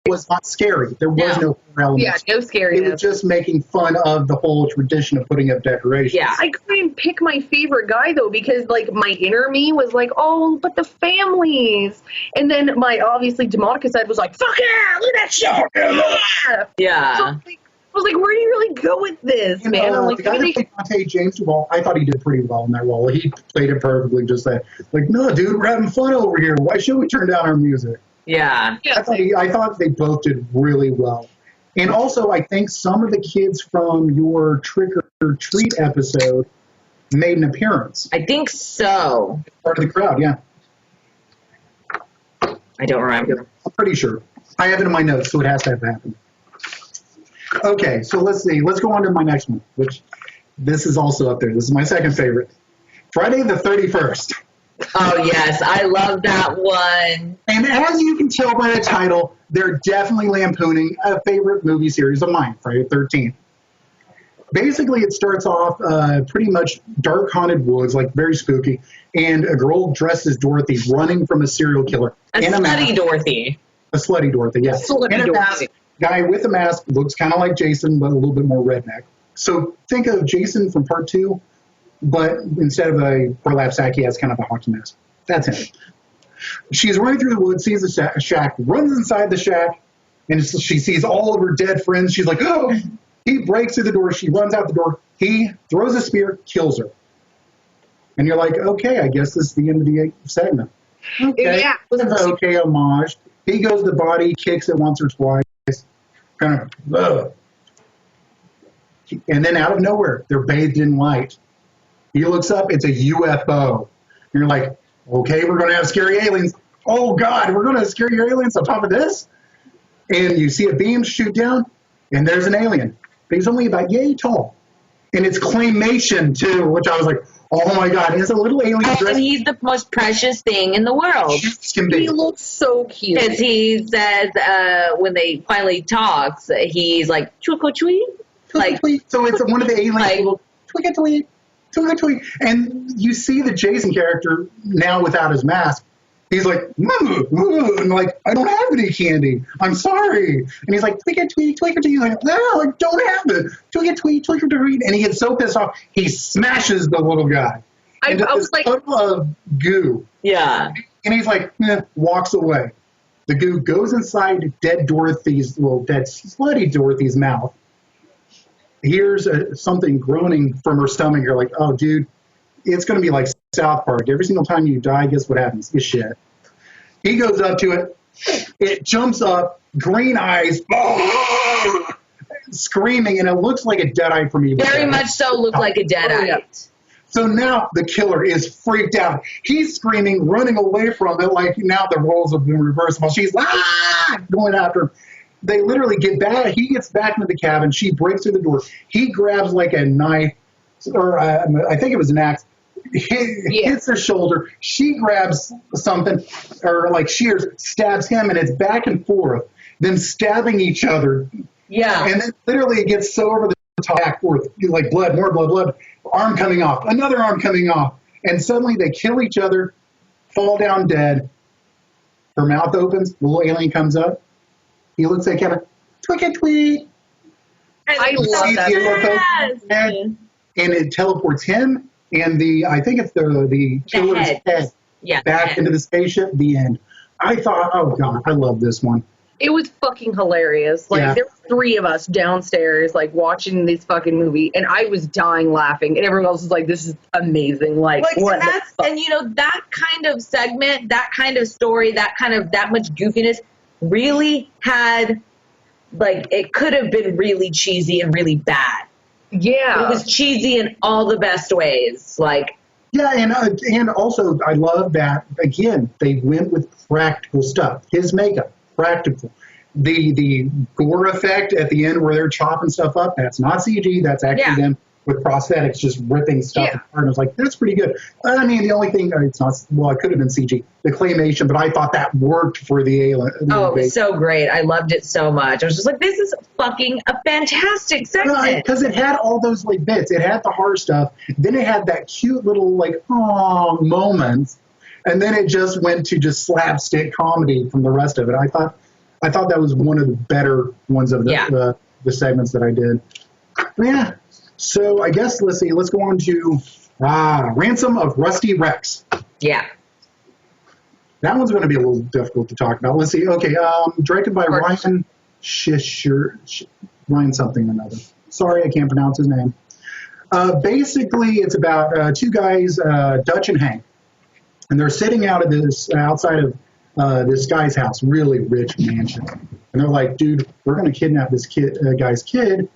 It was not scary. There was no element. Yeah, no scariness. It was just making fun of the whole tradition of putting up decorations. Yeah. I couldn't pick my favorite guy though, because like my inner me was like, oh, but the families. And then my obviously Demonika side was like, fuck yeah, look at that shit. Yeah. So, I was like, where do you really go with this, And, man? I'm like, the guy that played Dante, James Duval, I thought he did pretty well in that role. He played it perfectly, just that, like, no, dude, we're having fun over here. Why should we turn down our music? Yeah. I thought they both did really well. And also, I think some of the kids from your Trick or Treat episode made an appearance. I think so. Part of the crowd, yeah. I don't remember. I'm pretty sure. I have it in my notes, so it has to have happened. Okay, so let's see. Let's go on to my next one, which this is also up there. This is my second favorite. Friday the 31st. Oh, yes. I love that one. And as you can tell by the title, they're definitely lampooning a favorite movie series of mine, Friday the 13th. Basically, it starts off pretty much dark haunted woods, like very spooky, and a girl dressed as Dorothy running from a serial killer. A slutty Dorothy. A slutty Dorothy, yes. Slutty And a Dorothy. mask, guy with a mask, looks kind of like Jason, but a little bit more redneck. So think of Jason from Part 2, but instead of a burlap sack, he has kind of a hockey mask. That's him. She's running through the woods, sees a shack, runs inside the shack, and she sees all of her dead friends. She's like, oh! He breaks through the door. She runs out the door. He throws a spear, kills her. And you're like, okay, I guess this is the end of the segment. Okay, Yeah. okay, homage. He goes to the body, kicks it once or twice, kind of, ugh. And then out of nowhere, they're bathed in light. He looks up, it's a UFO. And you're like, okay, we're going to have scary aliens. Oh, God, we're going to have scary aliens on top of this? And you see a beam shoot down, and there's an alien. But he's only about yay tall. And it's claymation, too, which I was like, oh, my God. It's a little alien dress. And he's the most precious thing in the world. He looks so cute. Because he says, when they finally talks, he's like, choo-ko-chwee? Like, so it's one of the aliens. like, Tweet, tweet. And you see the Jason character now without his mask. He's like, and like, I don't have any candy. I'm sorry. And he's like, tweet, tweet. Like, no, I don't have it. Tweet. And he gets so pissed off, he smashes the little guy. I was like, puddle of goo. yeah. And he's like, walks away. The goo goes inside dead slutty Dorothy's mouth. Here's something groaning from her stomach. You're like, oh, dude, it's going to be like South Park. Every single time you die, guess what happens? You shit. He goes up to it. It jumps up, green eyes, screaming, and it looks like a deadite from Evil Very Dead. much so looked like a deadite. Yeah. So now the killer is freaked out. He's screaming, running away from it, like now the roles have been reversed. While she's going after him. They literally get back. He gets back into the cabin. She breaks through the door. He grabs like a knife, or I think it was an axe. Hits her shoulder. She grabs something, or like shears, stabs him, and it's back and forth. Them stabbing each other. Yeah. And then literally it gets so over the top, back forth, like blood, more blood. Arm coming off, another arm coming off, and suddenly they kill each other, fall down dead. Her mouth opens. The little alien comes up. He looks at Kevin. Tweet. I love that. Yes. And it teleports him and I think it's the killer's head Yeah. back into the spaceship. The end. I thought, oh God, I love this one. It was fucking hilarious. Like, there were 3 of us downstairs, like, watching this fucking movie, and I was dying laughing, and everyone else was like, this is amazing. Like what? And you know, that kind of segment, that kind of story, that much goofiness really had, like, it could have been really cheesy and really bad. Yeah. It was cheesy in all the best ways. Like, yeah, and also I love that, again, they went with practical stuff. His makeup, practical. The gore effect at the end where they're chopping stuff up, that's not CG, that's actually them with prosthetics, just ripping stuff Yeah. apart. And I was like, that's pretty good. I mean, the only thing, it's not, well, it could have been CG, the claymation, but I thought that worked for the alien. Oh, it was so great. I loved it so much. I was just like, this is fucking a fantastic segment. Because it had all those like bits. It had the horror stuff. Then it had that cute little like, oh, moments. And then it just went to just slapstick comedy from the rest of it. I thought that was one of the better ones of the segments that I did. Yeah. So I guess, let's see. Let's go on to Ransom of Rusty Rex. Yeah. That one's going to be a little difficult to talk about. Let's see. Okay. Directed by Ryan Ryan something or another. Sorry, I can't pronounce his name. Basically, it's about two guys, Dutch and Hank. And they're sitting outside of this guy's house, really rich mansion. And they're like, dude, we're going to kidnap this guy's kid.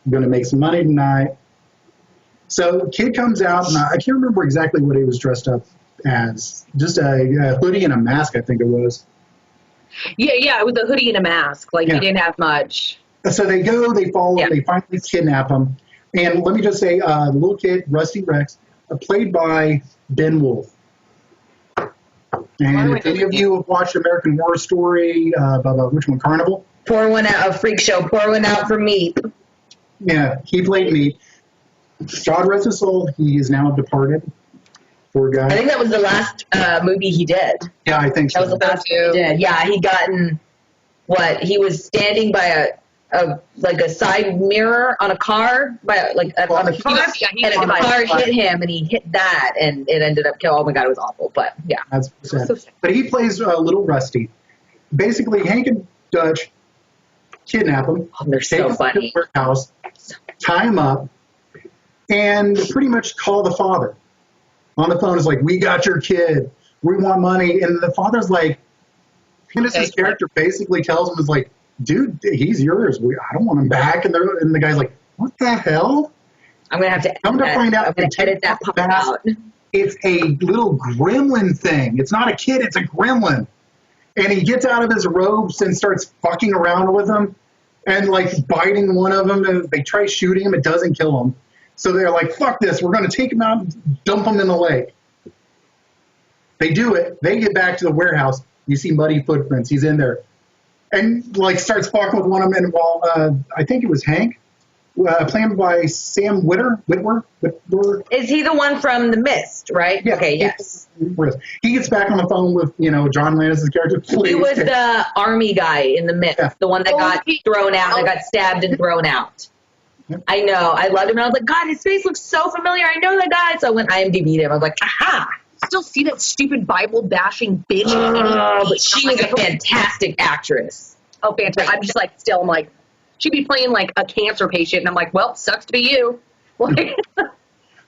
We're going to make some money tonight. So kid comes out, and I can't remember exactly what he was dressed up as. Just a hoodie and a mask, I think it was. Yeah, it was a hoodie and a mask. Like, he didn't have much. So they go, they follow, they finally kidnap him. And let me just say, the little kid, Rusty Rex, played by Ben Wolf. And if any of you have watched American Horror Story, which one, Carnival? Pour one out, a freak show. Pour one out for me. Yeah, he played me. God rest his soul. He is now departed. Poor guy. I think that was the last movie he did. Yeah, I think so. That was the last movie he did. Yeah, he gotten he was standing by a side mirror on a car, on a car, and a car hit him, and he hit that, and it ended up killing. Oh my god, it was awful. But yeah, that's sad. But he plays little Rusty. Basically, Hank and Dutch kidnap him. Oh, they're so funny. To the warehouse, tie him up, and pretty much call the father on the phone. Is like, "We got your kid. We want money." And the father's like, his character basically tells him, "Is like, dude, he's yours. I don't want him back." And the guy's like, "What the hell?" I'm gonna have to. Come to find out, I'm gonna edit that part out. It's a little gremlin thing. It's not a kid. It's a gremlin. And he gets out of his robes and starts fucking around with them and like biting one of them. And they try shooting him. It doesn't kill him. So they're like, fuck this. We're going to take him out and dump him in the lake. They do it. They get back to the warehouse. You see muddy footprints. He's in there. And like starts fucking with one of them. And while I think it was Hank, played by Sam Witwer. Is he the one from The Mist, right? Yeah. Okay, yes. He gets back on the phone with, John Landis' character. Please. He was the army guy in The Mist, the one that got thrown out, that got stabbed and thrown out. Yep. I know. I loved him. And I was like, God, his face looks so familiar. I know that guy. So when IMDb'd him, I was like, aha. Still see that stupid Bible bashing bitch. But she was a fantastic actress. Oh, fantastic. I'm just like, I'm like, she'd be playing like a cancer patient. And I'm like, well, sucks to be you. Like,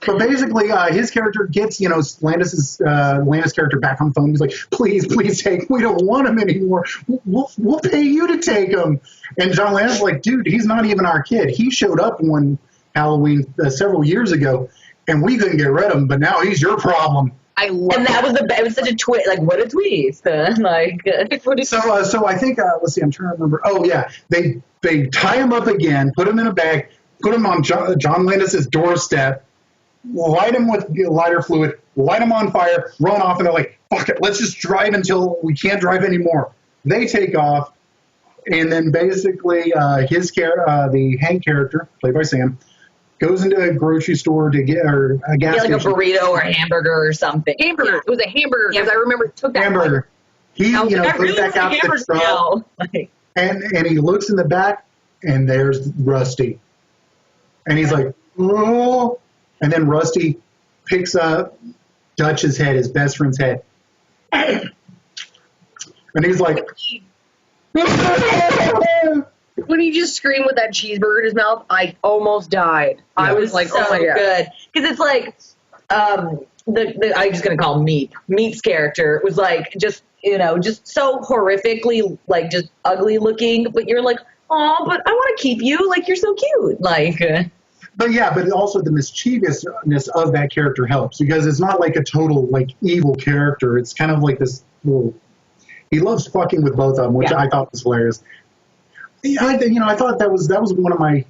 but basically, his character gets, Landis' character back on the phone. He's like, please take him. We don't want him anymore. We'll pay you to take him. And John Landis is like, dude, he's not even our kid. He showed up one Halloween several years ago, and we couldn't get rid of him, but now he's your problem. I love that. It was such a twist. Like, what a twist. So I think, let's see, I'm trying to remember. Oh, yeah. They tie him up again, put him in a bag, put him on John Landis' doorstep, light him with lighter fluid, light him on fire, run off, and they're like, fuck it, let's just drive until we can't drive anymore. They take off, and then basically the Hank character, played by Sam, goes into a grocery store to get a gas station. Like a burrito or a hamburger or something. Hamburger. Yeah. It was a hamburger because I remember it took that. Hamburger. He, goes back out to the truck, and he looks in the back, and there's Rusty. And he's like, oh. And then Rusty picks up Dutch's head, his best friend's head. And he's like, when he just screamed with that cheeseburger in his mouth, I almost died. Yeah. I was like, so oh my God. Good. Because it's like, I'm just going to call him Meat. Meat's character was like, just so horrifically, like, just ugly looking. But you're like, oh, but I want to keep you. Like, you're so cute. Like, but also the mischievousness of that character helps because it's not like a total like evil character. It's kind of like this little. He loves fucking with both of them, which I thought was hilarious. I thought that was one of my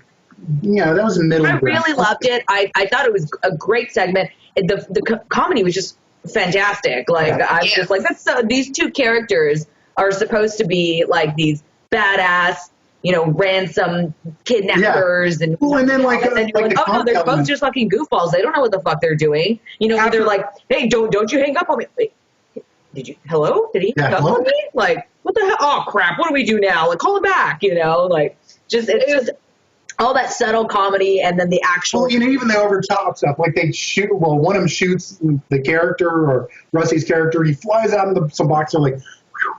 Yeah, that was a middle. I really loved it. I thought it was a great segment. The comedy was just fantastic. Like, I was just like, these two characters are supposed to be like these badass, ransom kidnappers, and then like, and then you're like, oh no, they're both just fucking goofballs. They don't know what the fuck they're doing. They're like, hey, don't you hang up on me. Wait, hello? Did he hang up on me? Like, what the hell? Oh crap, what do we do now? Like, call him back, like, it's just all that subtle comedy, and then the actual. Well, even the over top stuff, like they shoot. Well, one of them shoots the character or Rusty's character. He flies out of some box. They're like,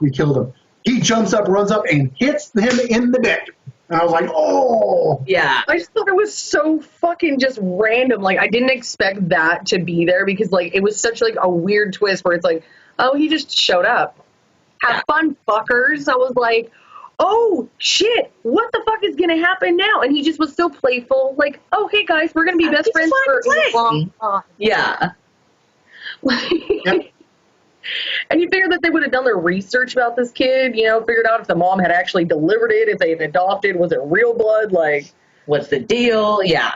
we killed him. He jumps up, runs up, and hits him in the neck. And I was like, oh. Yeah. I just thought it was so fucking just random. Like, I didn't expect that to be there because, like, it was such, like, a weird twist where it's like, oh, he just showed up. Have fun, fuckers. I was like, oh, shit, what the fuck is going to happen now? And he just was so playful. Like, oh, hey, guys, we're going to be best friends for a long time. Yeah. And you figured that they would have done their research about this kid, figured out if the mom had actually delivered it, if they had adopted, was it real blood, like, what's the deal? Yeah.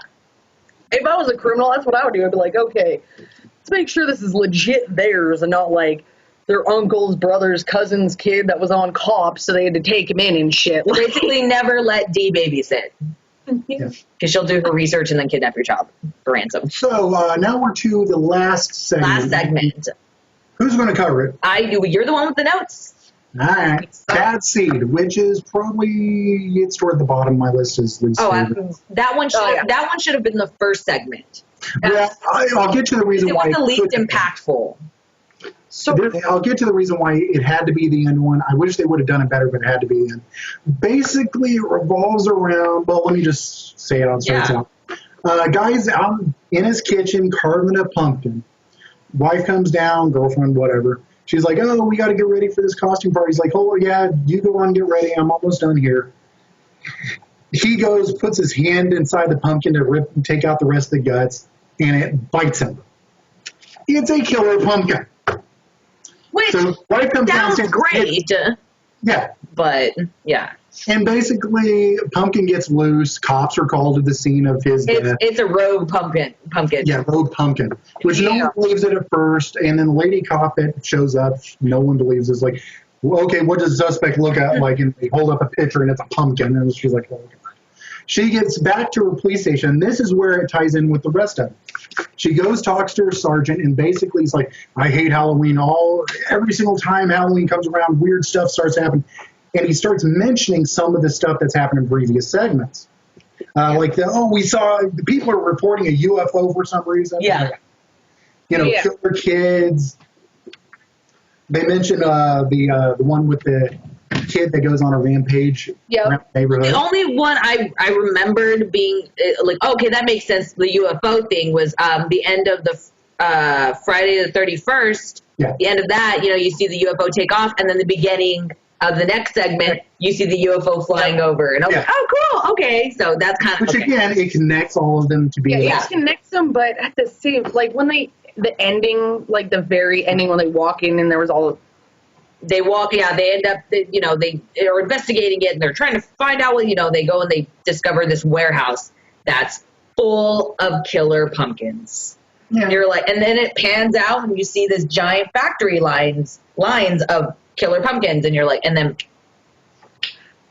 If I was a criminal, that's what I would do. I'd be like, okay, let's make sure this is legit theirs and not like their uncle's brother's cousin's kid that was on cops, so they had to take him in and shit. Basically, never let Dee babysit. Because she'll do her research and then kidnap your child for ransom. So now we're to the last segment. Who's going to cover it? I do. You're the one with the notes. All right. Bad Seed, which is probably, it's toward the bottom of my list is least favorite. That one should have been the first segment. Yeah, I'll get to the reason why. It was the least impactful. I'll get to the reason why it had to be the end one. I wish they would have done it better, but it had to be the end. Basically, it revolves around, well, let me just say it on straight out. Guy's out in his kitchen carving a pumpkin. Wife comes down, girlfriend, whatever. She's like, oh, we got to get ready for this costume party. He's like, oh, yeah, you go on and get ready. I'm almost done here. He goes, puts his hand inside the pumpkin to take out the rest of the guts, and it bites him. It's a killer pumpkin. Which so wife comes sounds great. Yeah. But, yeah. And basically, pumpkin gets loose. Cops are called to the scene of his death. It's a rogue pumpkin. Yeah, rogue pumpkin. Which no one believes it at first. And then the lady cop that shows up, no one believes it. It's like, well, okay, what does the suspect look at? Like, and they hold up a picture and it's a pumpkin. And she's like, oh, God. She gets back to her police station. And this is where it ties in with the rest of it. She goes, talks to her sergeant, and basically is like, I hate Halloween. Every single time Halloween comes around, weird stuff starts happening. And he starts mentioning some of the stuff that's happened in previous segments. Like, we saw, the people are reporting a UFO for some reason. Yeah. Killer kids. They mentioned the one with the kid that goes on a rampage around the neighborhood. The only one I remembered being, like, okay, that makes sense, the UFO thing was the end of the Friday the 31st. Yeah. The end of that, you see the UFO take off, and then the beginning of the next segment, you see the UFO flying over. And I was like, oh, cool, okay. So that's kind of... Which, again, it connects all of them to be... Yeah, it connects them, but at the same... Like, when the ending, like, the very ending, when they walk in and there was all... They end up, they are investigating it, and they're trying to find out what, they go and they discover this warehouse that's full of killer pumpkins. Yeah. And you're like, and then it pans out, and you see this giant factory lines of killer pumpkins, and you're like, and then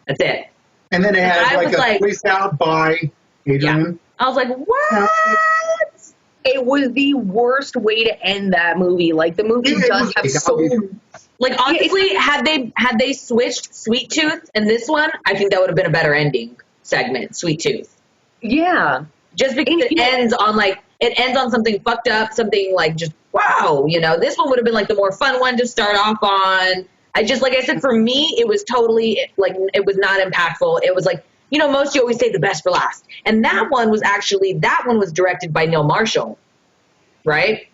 that's it. And then it has like a place out by Adrian. Yeah. I was like, what? It was the worst way to end that movie. Like, the movie does have so... Like, honestly, had they switched Sweet Tooth and this one, I think that would have been a better ending segment, Sweet Tooth. Yeah. Just because it ends on something fucked up, something like just, wow, this one would have been like the more fun one to start off on. Like I said, for me, it was totally, like, it was not impactful. It was like, most you always say the best for last. And that one was directed by Neil Marshall, right?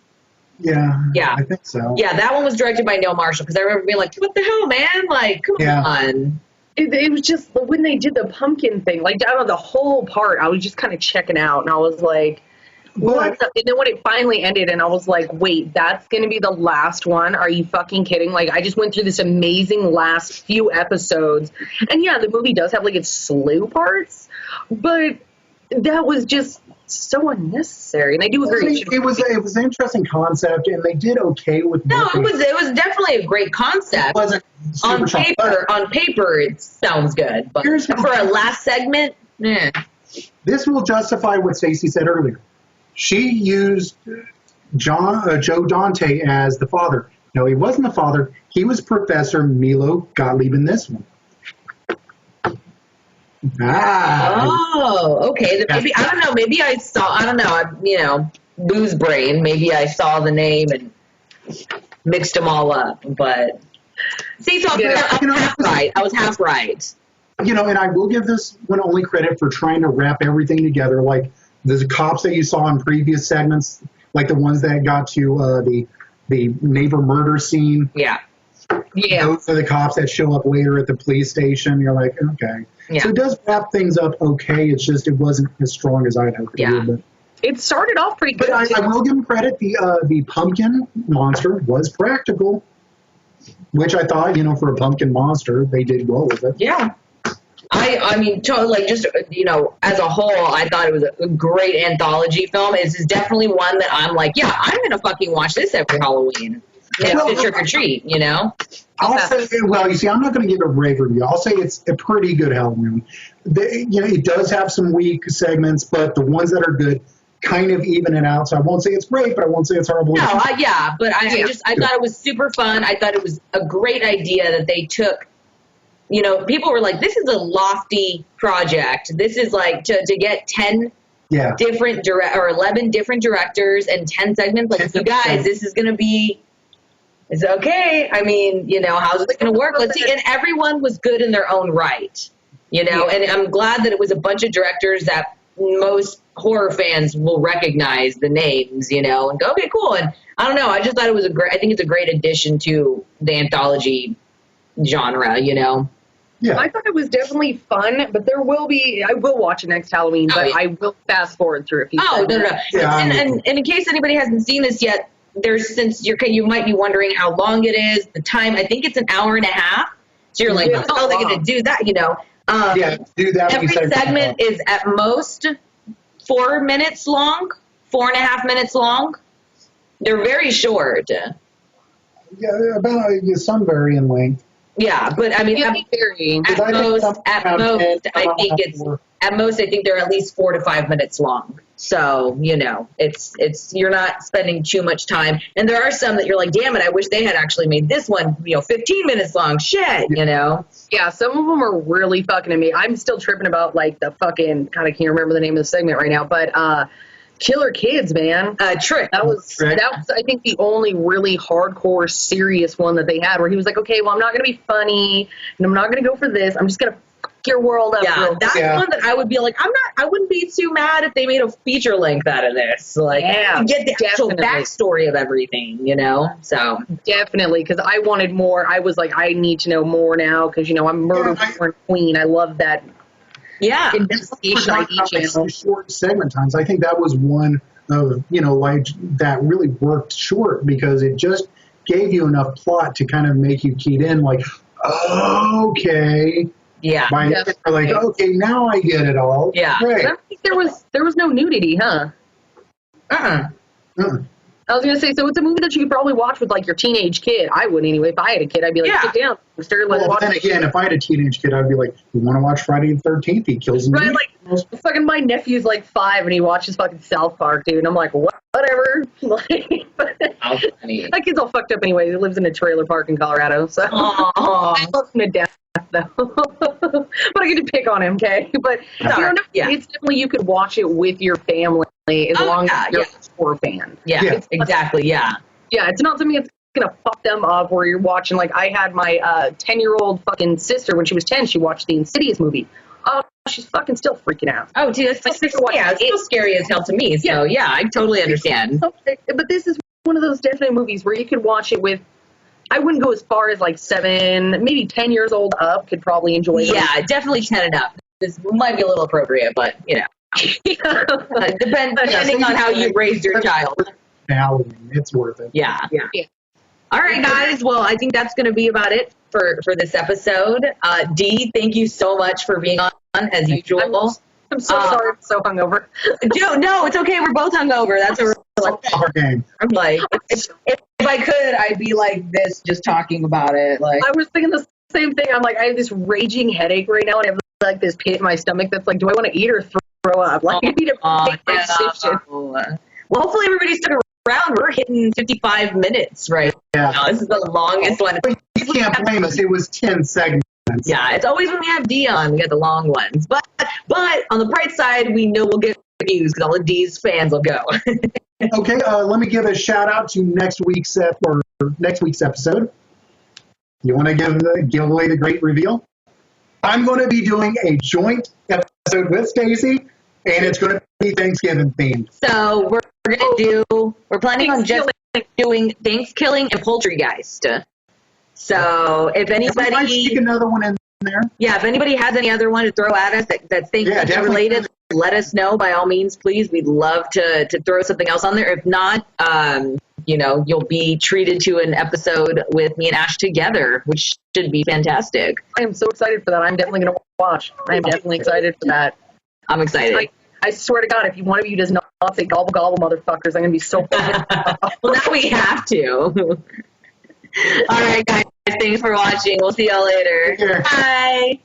Yeah. I think so. Yeah, that one was directed by Neil Marshall, because I remember being like, what the hell, man? Like, come on. It was just, when they did the pumpkin thing, like, out of the whole part, I was just kind of checking out, and I was like, what the? And then when it finally ended, and I was like, wait, that's going to be the last one? Are you fucking kidding? Like, I just went through this amazing last few episodes, and yeah, the movie does have, like, its slow parts, but that was just so unnecessary. And I do agree. It was an interesting concept, and they did okay with. No, it was definitely a great concept. It wasn't super strong. On paper, it sounds good, but for a last segment, This will justify what Stacey said earlier. She used Joe Dante as the father. No, he wasn't the father. He was Professor Milo Gottlieb in this one. Oh, okay. Then maybe I don't know. Maybe I saw. I don't know. Booze brain. Maybe I saw the name and mixed them all up. But see, so I was half right. I was half right. And I will give this one only credit for trying to wrap everything together. Like the cops that you saw in previous segments, like the ones that got to the neighbor murder scene. Yeah. Those are the cops that show up later at the police station. You're like, okay. Yeah. So it does wrap things up okay. It's just it wasn't as strong as I'd hoped it would be. It started off pretty good. But I will give them credit. The pumpkin monster was practical, which I thought, for a pumpkin monster, they did well with it. Yeah. I mean, totally, just, as a whole, I thought it was a great anthology film. This is definitely one that I'm like, yeah, I'm going to fucking watch this every Halloween. It's trick or treat, I'll say, well, you see, I'm not going to give it a rave review. I'll say it's a pretty good Halloween. It does have some weak segments, but the ones that are good kind of even it out. So I won't say it's great, but I won't say it's horrible. No, I thought it was super fun. I thought it was a great idea that they took. People were like, this is a lofty project. This is like to get 10 different or 11 different directors and 10 segments. Like, you guys, this is going to be, it's okay. I mean, how's it going to work? Let's see. And everyone was good in their own right, and I'm glad that it was a bunch of directors that most horror fans will recognize the names, and go, okay, cool. And I don't know. I just thought it was I think it's a great addition to the anthology genre, Yeah. I thought it was definitely fun, but I will watch it next Halloween, but I will fast forward through a few. Oh, no. Yeah, and in case anybody hasn't seen this yet, you might be wondering how long it is, the time, I think it's an hour and a half. So you're like, how are they going to do that, do that. Every segment is at most 4 minutes long, 4.5 minutes long. They're very short. Yeah, about some vary in length. Yeah, but I mean, at most, I think they're at least 4 to 5 minutes long. So, it's you're not spending too much time. And there are some that you're like, damn it, I wish they had actually made this one, 15 minutes long. Shit, Yeah, some of them are really fucking me. I'm still tripping about like the fucking, God, I can't remember the name of the segment right now, but Killer Kids, man. Trick. That was, I think, the only really hardcore, serious one that they had, where he was like, okay, well, I'm not going to be funny, and I'm not going to go for this. I'm just going to fuck your world up. Yeah, that's one that I would be like, I wouldn't be too mad if they made a feature length out of this. Like, get the actual backstory of everything, So definitely, because I wanted more. I was like, I need to know more now, because I'm murder queen. I love that. Yeah. Investigation short segment times. I think that was one of, like that really worked short because it just gave you enough plot to kind of make you keyed in like, okay. Yeah. Like, okay, now I get it all. Yeah. Great. I think there was no nudity, huh? I was going to say, so it's a movie that you could probably watch with, like, your teenage kid. I would anyway. If I had a kid, I'd be like, sit down. Then again, if I had a teenage kid, I'd be like, you want to watch Friday the 13th? He kills him. Right, like, fucking my nephew's, like, 5, and he watches fucking South Park, dude. And I'm like, whatever. Like, that kid's all fucked up anyway. He lives in a trailer park in Colorado, so. I love him to death, though. But I get to pick on him, okay? But, it's definitely, you could watch it with your family. As long as you're a horror fan. Yeah, exactly, yeah. Yeah, it's not something that's going to fuck them up where you're watching, like, I had my 10-year-old fucking sister, when she was 10, she watched the Insidious movie. Oh, she's fucking still freaking out. Oh, dude, it's still scary as hell to me, so yeah, I totally understand. But this is one of those definite movies where you could watch it with, I wouldn't go as far as, like, 7, maybe 10 years old up could probably enjoy it. Yeah, definitely 10 and up. This might be a little appropriate, but, depending on how you raised your child. It's worth it. Yeah. All right, guys. Well, I think that's going to be about it for this episode. Dee, thank you so much for being on as usual. I'm so sorry. I'm so hungover. No, it's okay. We're both hungover. That's a Our game. I'm like, if I could, I'd be like this, just talking about it. Like, I was thinking the same thing. I'm like, I have this raging headache right now, and I have like this pit in my stomach that's like, do I want to eat or throw up? Like, I need to make my decision. well, hopefully everybody stuck around. We're hitting 55 minutes right Yeah. now. This is the longest one. You can't blame us. It was 10 segments. Yeah, it's always when we have D on, we get the long ones. But on the bright side, we know we'll get views because all of D's fans will go. Okay, let me give a shout out to next week's episode. You want to give away the great reveal? I'm going to be doing a joint episode with Stacey, and it's going to be Thanksgiving themed. So we're planning on just doing Thanksgiving and Poultrygeist. So if We might anybody, stick another one in there. yeah, if anybody has any other one to throw at us that's Thanksgiving definitely. related, let us know by all means, please. We'd love to throw something else on there. If not, you'll be treated to an episode with me and Ash together, which should be fantastic. I am so excited for that. I'm definitely going to watch. I am definitely excited for that. I'm excited. I swear to God, if one of you does not say gobble gobble, motherfuckers, I'm going to be so Well, now we have to. All right, guys. Thanks for watching. We'll see y'all later. Take care. Bye.